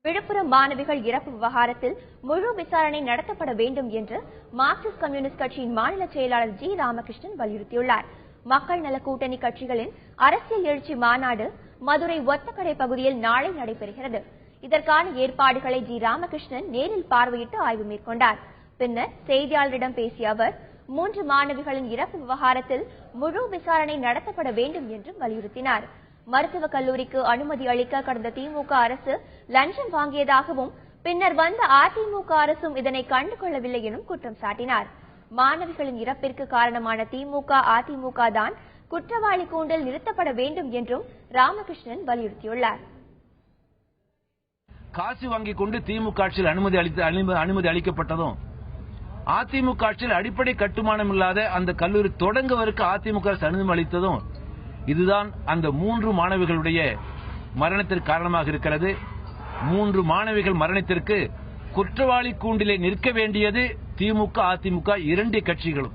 விழுப்புரம் மாணவிகள் இறப்பு விவகாரத்தில் முழு விசாரணை நடத்தப்பட வேண்டும் என்று மார்க்சிஸ்ட் கம்யூனிஸ்ட் கட்சியின் மாநில செயலாளர் ஜி. ராமகிருஷ்ணன் வலியுறுத்தியுள்ளார். மக்கள் நல கூட்டணி கட்சிகளின் அரசியல் எழுச்சி மாநாடு மதுரை ஒத்தக்கடை பகுதியில் நாளை நடைபெறுகிறது. இதற்கான ஏற்பாடுகளை ஜி. ராமகிருஷ்ணன் நேரில் பார்வையிட்டு ஆய்வு மேற்கொண்டார். பின்னர் செய்தியாளரிடம் பேசிய அவர் 3 மாணவிகளின் இறப்பு விவகாரத்தில் முழு விசாரணை நடத்தப்பட வேண்டும் என்று வலியுறுத்தினார். மருத்துவக் கல்லூரிக்கு அனுமதி அளிக்க கடந்த திமுக அரசு லஞ்சம் வாங்கியதாகவும் பின்னர் வந்த அதிமுக அரசும் இதனை கண்டுகொள்ளவில்லை எனும் குற்றம் சாட்டினார். மாணவிகளின் இறப்பிற்கு காரணமான திமுக அதிமுக தான் குற்றவாளி கூண்டில் நிறுத்தப்பட வேண்டும் என்றும் ராமகிருஷ்ணன் வலியுறுத்தியுள்ளார். காசு வாங்கிக் கொண்டு திமுக ஆட்சியில் அனுமதி அளிக்கப்பட்டதும் அதிமுக ஆட்சியில் அடிப்படை கட்டுமானம் இல்லாத அந்த கல்லூரி தொடங்குவதற்கு அதிமுக அரசு அனுமதி அளித்ததும் இதுதான் அந்த 3 மாணவிகளுடைய மரணத்திற்கு காரணமாக இருக்கிறது. 3 மாணவிகள் மரணத்திற்கு குற்றவாளி கூண்டிலே நிற்க வேண்டியது திமுக அதிமுக 2 கட்சிகளும்.